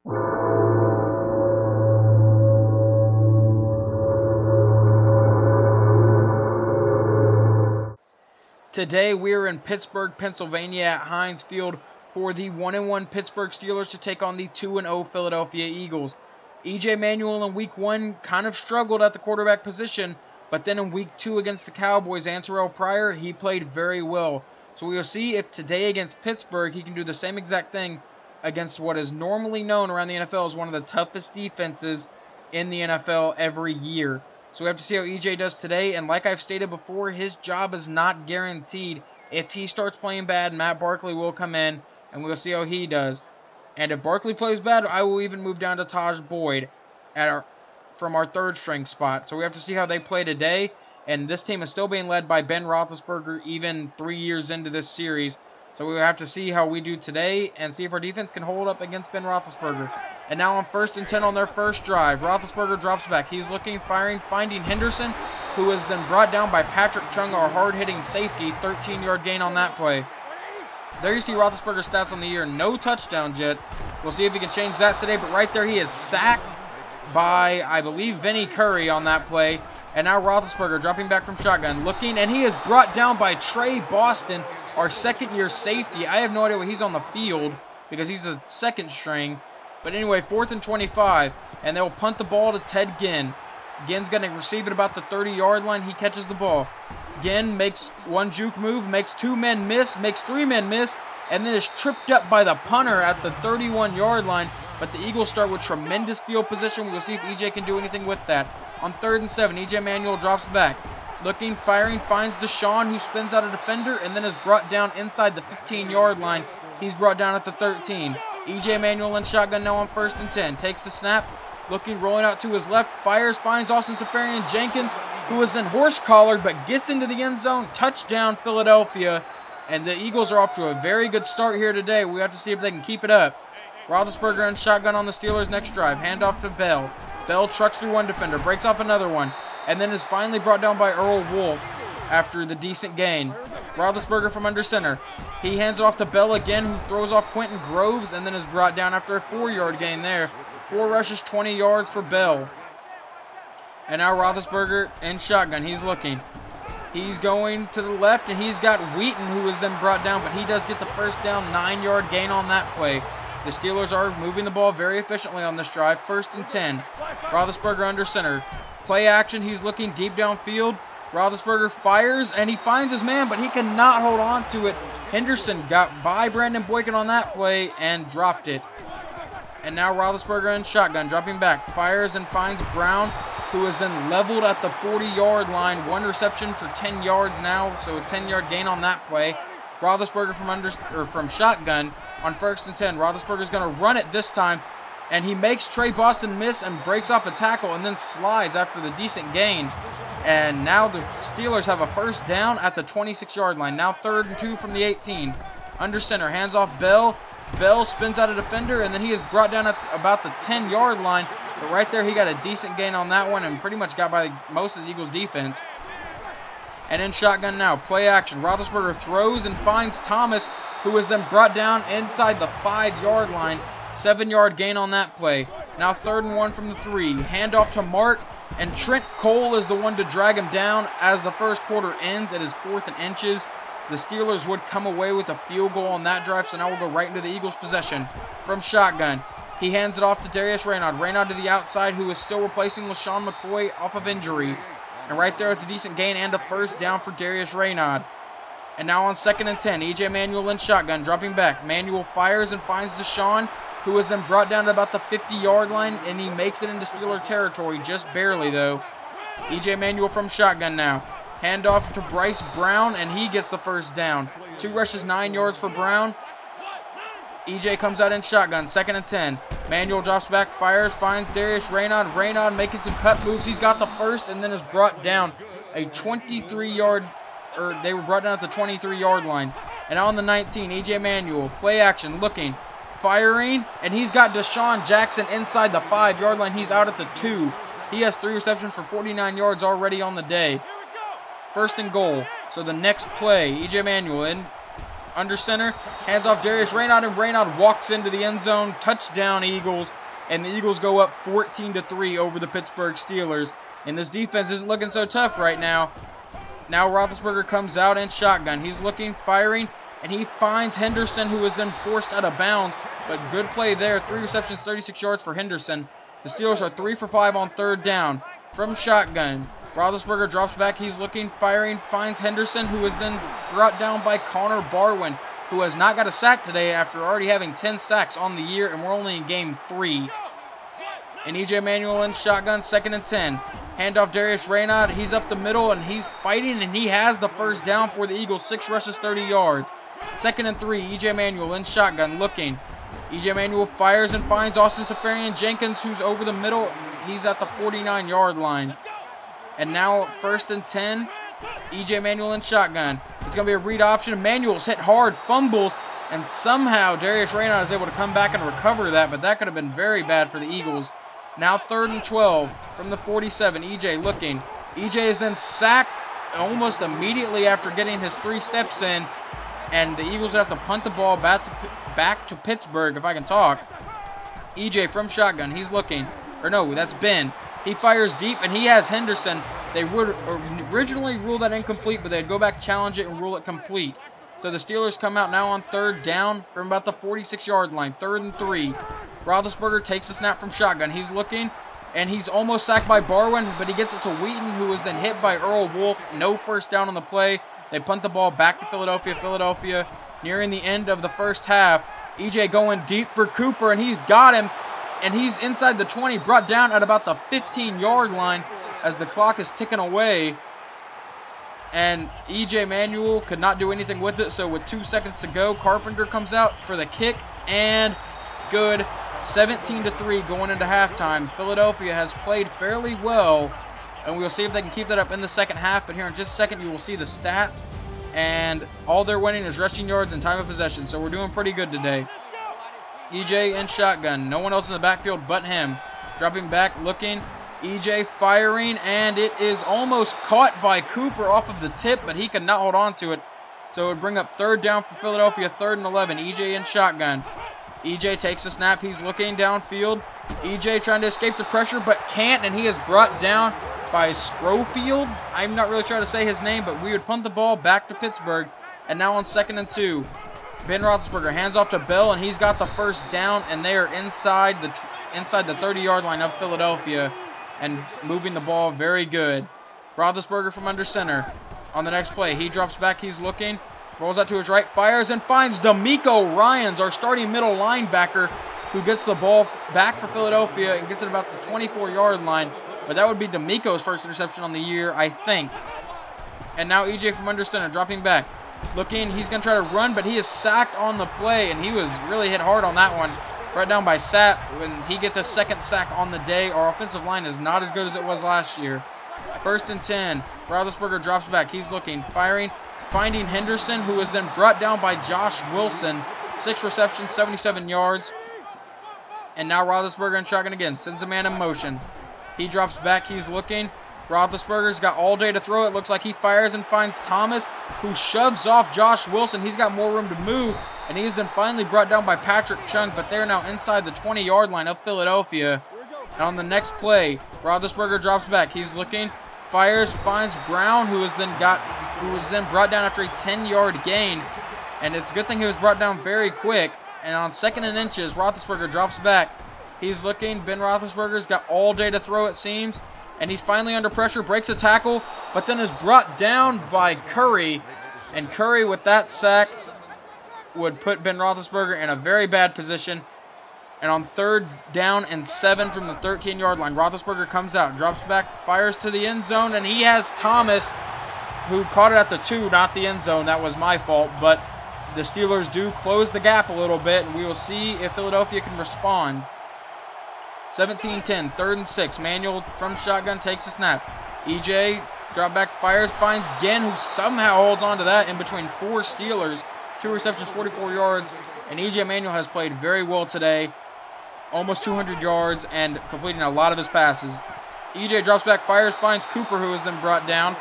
Today we're in Pittsburgh, Pennsylvania at Heinz Field for the 1-1 Pittsburgh Steelers to take on the 2-0 Philadelphia Eagles. E.J. Manuel in Week 1 kind of struggled at the quarterback position, but then in Week 2 against the Cowboys and Terrell Pryor, he played very well. So we will see if today against Pittsburgh he can do the same exact thing against what is normally known around the NFL as one of the toughest defenses in the NFL every year. So we have to see how EJ does today, and like I've stated before, his job is not guaranteed. If he starts playing bad, Matt Barkley will come in, and we'll see how he does. And if Barkley plays bad, I will even move down to Taj Boyd from our third string spot. So we have to see how they play today, and this team is still being led by Ben Roethlisberger even 3 years into this series. So we will have to see how we do today and see if our defense can hold up against Ben Roethlisberger. And now on 1st and 10 on their first drive, Roethlisberger drops back. He's looking, firing, finding Henderson, who is then brought down by Patrick Chung, our hard-hitting safety. 13-yard gain on that play. There you see Roethlisberger's stats on the year. No touchdowns yet. We'll see if he can change that today. But right there, he is sacked by, I believe, Vinny Curry on that play. And now Roethlisberger dropping back from shotgun, looking, and he is brought down by Trey Boston, our second-year safety. I have no idea what he's on the field because he's a second string. But anyway, 4th and 25, and they'll punt the ball to Ted Ginn. Ginn's going to receive it about the 30-yard line. He catches the ball. Ginn makes one juke move, makes 2 men miss, makes 3 men miss, and then is tripped up by the punter at the 31-yard line. But the Eagles start with tremendous field position. We'll see if EJ can do anything with that. On 3rd and 7, EJ Manuel drops back. Looking, firing, finds Deshaun, who spins out a defender, and then is brought down inside the 15-yard line. He's brought down at the 13. EJ Manuel in shotgun now on 1st and 10. Takes the snap, looking, rolling out to his left, fires, finds Austin Seferian-Jenkins, who is then horse-collared but gets into the end zone. Touchdown, Philadelphia. And the Eagles are off to a very good start here today. We have to see if they can keep it up. Roethlisberger in shotgun on the Steelers' next drive. Handoff to Bell. Bell trucks through one defender, breaks off another one, and then is finally brought down by Earl Wolf after the decent gain. Roethlisberger from under center. He hands it off to Bell again, who throws off Quentin Groves, and then is brought down after a 4-yard gain there. 4 rushes, 20 yards for Bell. And now Roethlisberger in shotgun. He's looking. He's going to the left, and he's got Wheaton, who is then brought down, but he does get the first down, 9-yard gain on that play. The Steelers are moving the ball very efficiently on this drive. 1st and 10. Roethlisberger under center. Play action. He's looking deep downfield. Roethlisberger fires, and he finds his man, but he cannot hold on to it. Henderson got by Brandon Boykin on that play and dropped it. And now Roethlisberger in shotgun, dropping back. Fires and finds Brown, who is then leveled at the 40-yard line. 1 reception for 10 yards now, so a 10-yard gain on that play. Roethlisberger from shotgun on 1st and 10. Roethlisberger's going to run it this time, and he makes Trey Boston miss and breaks off a tackle and then slides after the decent gain. And now the Steelers have a first down at the 26-yard line. Now 3rd and 2 from the 18. Under center, hands off Bell. Bell spins out a defender, and then he is brought down at about the 10-yard line. But right there, he got a decent gain on that one and pretty much got by most of the Eagles' defense. And in shotgun now, play action. Roethlisberger throws and finds Thomas, who is then brought down inside the 5-yard line. 7-yard gain on that play. Now 3rd and 1 from the 3. Handoff to Mark, and Trent Cole is the one to drag him down as the first quarter ends. It is 4th and inches. The Steelers would come away with a field goal on that drive, so now we'll go right into the Eagles' possession. From shotgun, he hands it off to Darius Raynaud. Raynaud to the outside, who is still replacing LaShawn McCoy off of injury. And right there, it's a decent gain and a first down for Darius Raynaud. And now on 2nd and 10, EJ Manuel in shotgun, dropping back. Manuel fires and finds Deshaun, who is then brought down to about the 50-yard line, and he makes it into Steeler territory, just barely though. EJ Manuel from shotgun now. Handoff to Bryce Brown, and he gets the first down. 2 rushes, 9 yards for Brown. EJ comes out in shotgun, 2nd and 10. Manuel drops back, fires, finds Darius Raynaud. Raynaud making some cut moves. He's got the first, and then is brought down a 23-yard, or they were brought down at the 23-yard line. And on the 19, EJ Manuel, play action, looking, firing, and he's got Deshaun Jackson inside the 5-yard line. He's out at the 2. He has 3 receptions for 49 yards already on the day. 1st and goal. So the next play, EJ Manuel in under center, hands off Darius Raynaud, and Raynaud walks into the end zone. Touchdown Eagles, and the Eagles go up 14-3 over the Pittsburgh Steelers. And this defense isn't looking so tough right now. Now Roethlisberger comes out in shotgun. He's looking, firing, and he finds Henderson, who is then forced out of bounds. But good play there. 3 receptions, 36 yards for Henderson. The Steelers are 3 for 5 on third down. From shotgun, Roethlisberger drops back. He's looking, firing, finds Henderson, who is then brought down by Connor Barwin, who has not got a sack today after already having 10 sacks on the year, and we're only in game 3. And EJ Manuel in shotgun, 2nd and 10. Handoff Darius Raynaud. He's up the middle, and he's fighting, and he has the first down for the Eagles. 6 rushes, 30 yards. 2nd and 3. EJ Manuel in shotgun, looking. EJ Manuel fires and finds Austin Safarian-Jenkins, who's over the middle. He's at the 49-yard line. And now 1st and 10. EJ Manuel in shotgun. It's going to be a read option. Manuel's hit hard, fumbles, and somehow Darius Raynaud is able to come back and recover that, but that could have been very bad for the Eagles. Now 3rd and 12 from the 47. EJ looking. EJ is then sacked almost immediately after getting his 3 steps in, and the Eagles have to punt the ball back to Pittsburgh, if I can talk. EJ from shotgun. He's looking. Or no, that's Ben. He fires deep, and he has Henderson. They would originally rule that incomplete, but they'd go back, challenge it, and rule it complete. So the Steelers come out now on 3rd down from about the 46-yard line. 3rd and 3. Roethlisberger takes a snap from shotgun. He's looking, and he's almost sacked by Barwin, but he gets it to Wheaton, who is then hit by Earl Wolf. No first down on the play. They punt the ball back to Philadelphia. Philadelphia nearing the end of the first half. EJ going deep for Cooper, and he's got him. And he's inside the 20, brought down at about the 15-yard line as the clock is ticking away. And EJ Manuel could not do anything with it, so with 2 seconds to go, Carpenter comes out for the kick, and good. 17-3 going into halftime. Philadelphia has played fairly well, and we'll see if they can keep that up in the second half. But here in just a second, you will see the stats, and all they're winning is rushing yards and time of possession, so we're doing pretty good today. EJ in shotgun. No one else in the backfield but him. Dropping back, looking. EJ firing, and it is almost caught by Cooper off of the tip, but he could not hold on to it. So it would bring up 3rd down for Philadelphia, 3rd and 11. EJ in shotgun. EJ takes a snap. He's looking downfield. EJ trying to escape the pressure, but can't, and he is brought down by Schofield. I'm not really trying to say his name, but we would punt the ball back to Pittsburgh. And now on 2nd and 2. Ben Roethlisberger hands off to Bell, and he's got the first down, and they are inside the 30-yard line of Philadelphia and moving the ball very good. Roethlisberger from under center. On the next play, he drops back, he's looking, rolls out to his right, fires, and finds D'Amico Ryans, our starting middle linebacker, who gets the ball back for Philadelphia and gets it about the 24-yard line. But that would be D'Amico's first interception on the year, I think. And now EJ from under center, dropping back. Looking, he's going to try to run, but he is sacked on the play, and he was really hit hard on that one. Right down by Sapp. When he gets a 2nd sack on the day, our offensive line is not as good as it was last year. 1st and 10. Roethlisberger drops back. He's looking, firing, finding Henderson, who is then brought down by Josh Wilson. 6 receptions, 77 yards. And now Roethlisberger in shotgun again. Sends a man in motion. He drops back. He's looking. Roethlisberger's got all day to throw. It looks like he fires and finds Thomas, who shoves off Josh Wilson. He's got more room to move, and he is then finally brought down by Patrick Chung, but they're now inside the 20-yard line of Philadelphia. And on the next play, Roethlisberger drops back. He's looking, fires, finds Brown, who was then brought down after a 10-yard gain. And it's a good thing he was brought down very quick. And on 2nd and inches, Roethlisberger drops back. He's looking. Ben Roethlisberger's got all day to throw, it seems. And he's finally under pressure, breaks a tackle, but then is brought down by Curry. And Curry, with that sack, would put Ben Roethlisberger in a very bad position. And on 3rd down and 7 from the 13-yard line, Roethlisberger comes out, drops back, fires to the end zone, and he has Thomas, who caught it at the 2, not the end zone. That was my fault, but the Steelers do close the gap a little bit, and we will see if Philadelphia can respond. 17-10, 3rd and 6. Manuel from shotgun takes a snap. EJ, drop back, fires, finds Ginn, who somehow holds on to that in between 4 Steelers. 2 receptions, 44 yards. And EJ Manuel has played very well today. Almost 200 yards and completing a lot of his passes. EJ drops back, fires, finds Cooper, who is then brought down.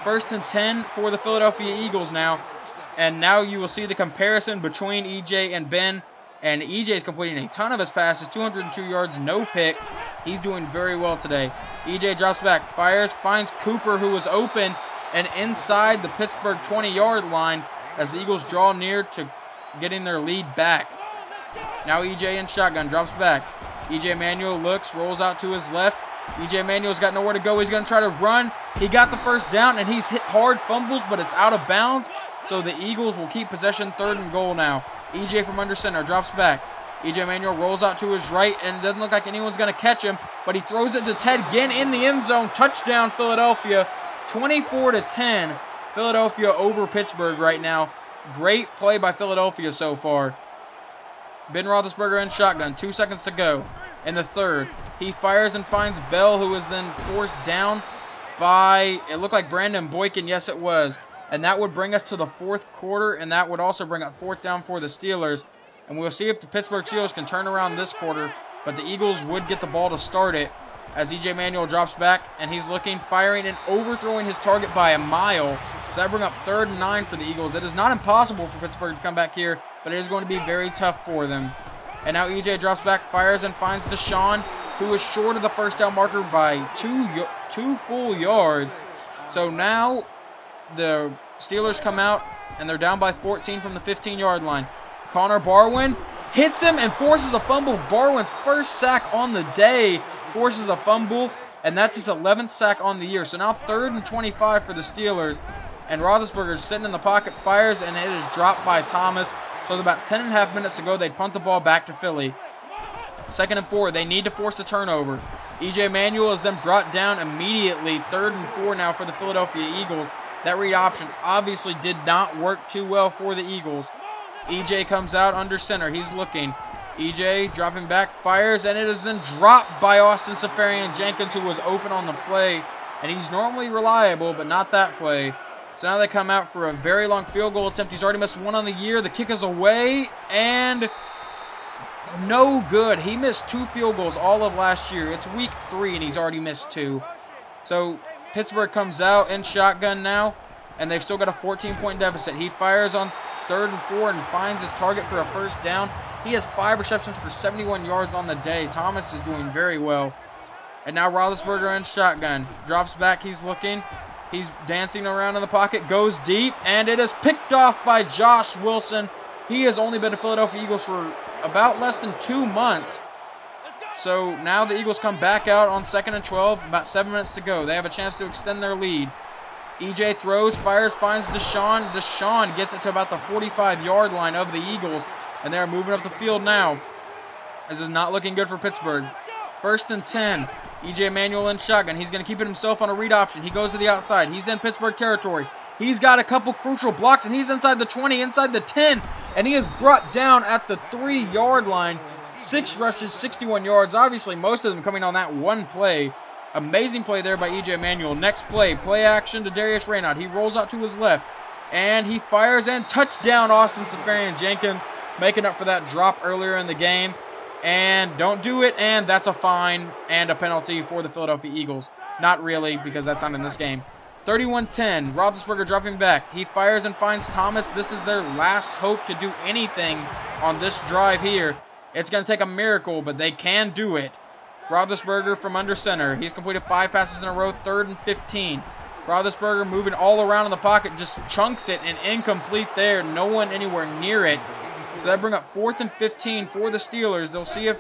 1st and 10 for the Philadelphia Eagles now. And now you will see the comparison between EJ and Ben. And EJ is completing a ton of his passes, 202 yards, no picks. He's doing very well today. EJ drops back, fires, finds Cooper, who was open and inside the Pittsburgh 20-yard line as the Eagles draw near to getting their lead back. Now EJ in shotgun, drops back. EJ Manuel looks, rolls out to his left. EJ Manuel's got nowhere to go. He's going to try to run. He got the first down, and he's hit hard fumbles, but it's out of bounds. So the Eagles will keep possession, 3rd and goal now. EJ from under center drops back. EJ Manuel rolls out to his right, and it doesn't look like anyone's going to catch him, but he throws it to Ted Ginn in the end zone. Touchdown, Philadelphia, 24-10. Philadelphia over Pittsburgh right now. Great play by Philadelphia so far. Ben Roethlisberger in shotgun, 2 seconds to go in the 3rd. He fires and finds Bell, who is then forced down by, it looked like Brandon Boykin. Yes, it was. And that would bring us to the 4th quarter, and that would also bring up 4th down for the Steelers. And we'll see if the Pittsburgh Steelers can turn around this quarter, but the Eagles would get the ball to start it as EJ Manuel drops back, and he's looking, firing, and overthrowing his target by a mile. So that brings up 3rd and 9 for the Eagles. It is not impossible for Pittsburgh to come back here, but it is going to be very tough for them. And now EJ drops back, fires, and finds Deshaun, who is short of the first down marker by two full yards. So now the Steelers come out, and they're down by 14 from the 15-yard line. Connor Barwin hits him and forces a fumble. Barwin's first sack on the day forces a fumble, and that's his 11th sack on the year. So now 3rd and 25 for the Steelers, and Roethlisberger's sitting in the pocket, fires, and it is dropped by Thomas. So with about 10.5 minutes to go, they punt the ball back to Philly. 2nd and 4, they need to force a turnover. EJ Manuel is then brought down immediately. 3rd and 4 now for the Philadelphia Eagles. That read option obviously did not work too well for the Eagles. EJ comes out under center. He's looking. EJ dropping back, fires, and it is then dropped by Austin Seferian-Jenkins, who was open on the play. And he's normally reliable, but not that play. So now they come out for a very long field goal attempt. He's already missed 1 on the year. The kick is away, and no good. He missed 2 field goals all of last year. It's week 3, and he's already missed 2. So Pittsburgh comes out in shotgun now, and they've still got a 14-point deficit. He fires on 3rd and 4 and finds his target for a first down. He has 5 receptions for 71 yards on the day. Thomas is doing very well. And now Roethlisberger in shotgun. Drops back, he's looking. He's dancing around in the pocket, goes deep, and it is picked off by Josh Wilson. He has only been a Philadelphia Eagles for about less than 2 months. So now the Eagles come back out on 2nd and 12, about 7 minutes to go. They have a chance to extend their lead. EJ throws, fires, finds Deshaun. Deshaun gets it to about the 45-yard line of the Eagles, and they're moving up the field now. This is not looking good for Pittsburgh. 1st and 10. EJ Manuel in shotgun. He's going to keep it himself on a read option. He goes to the outside. He's in Pittsburgh territory. He's got a couple crucial blocks, and he's inside the 20, inside the 10, and he is brought down at the 3-yard line. 6 rushes, 61 yards. Obviously, most of them coming on that one play. Amazing play there by EJ Manuel. Next play, play action to Darius Raynaud. He rolls out to his left, and he fires, and touchdown Austin Seferian-Jenkins, making up for that drop earlier in the game. And don't do it, and that's a fine and a penalty for the Philadelphia Eagles. Not really, because that's not in this game. 31-10, Roethlisberger dropping back. He fires and finds Thomas. This is their last hope to do anything on this drive here. It's going to take a miracle, but they can do it. Roethlisberger from under center. He's completed 5 passes in a row, 3rd and 15. Roethlisberger moving all around in the pocket, just chunks it, and incomplete there. No one anywhere near it. So that brings up 4th and 15 for the Steelers. They'll see if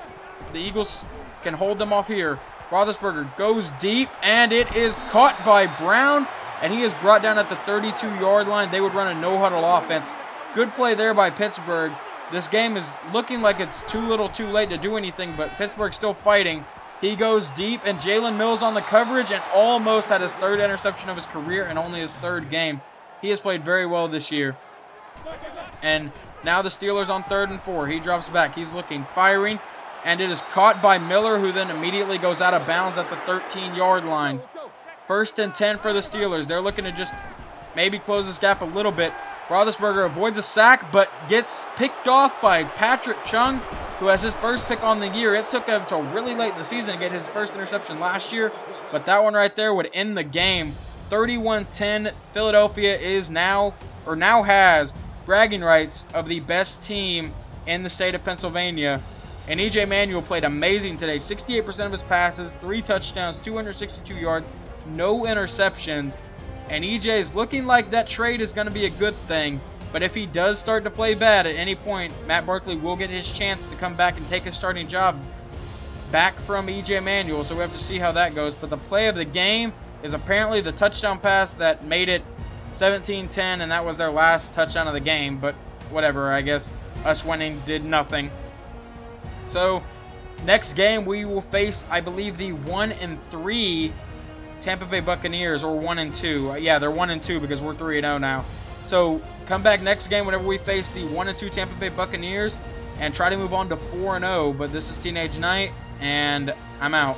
the Eagles can hold them off here. Roethlisberger goes deep, and it is caught by Brown, and he is brought down at the 32-yard line. They would run a no-huddle offense. Good play there by Pittsburgh. This game is looking like it's too little too late to do anything, but Pittsburgh's still fighting. He goes deep, and Jalen Mills on the coverage, and almost had his 3rd interception of his career and only his 3rd game. He has played very well this year. And now the Steelers on 3rd and 4. He drops back. He's looking, firing, and it is caught by Miller, who then immediately goes out of bounds at the 13-yard line. 1st and 10 for the Steelers. They're looking to just maybe close this gap a little bit. Roethlisberger avoids a sack, but gets picked off by Patrick Chung, who has his first pick on the year. It took him until really late in the season to get his first interception last year, but that one right there would end the game. 31-10, Philadelphia is now has bragging rights of the best team in the state of Pennsylvania. And EJ Manuel played amazing today. 68% of his passes, 3 touchdowns, 262 yards, no interceptions. And EJ is looking like that trade is going to be a good thing. But if he does start to play bad at any point, Matt Barkley will get his chance to come back and take his starting job back from EJ Manuel. So we have to see how that goes. But the play of the game is apparently the touchdown pass that made it 17-10, and that was their last touchdown of the game. But whatever, I guess us winning did nothing. So next game we will face, I believe, the 1-3 Tampa Bay Buccaneers, or 1-2. Yeah, they're 1-2 because we're 3-0 now. So come back next game whenever we face the 1-2 Tampa Bay Buccaneers and try to move on to 4-0. But this is Teenage Knight, and I'm out.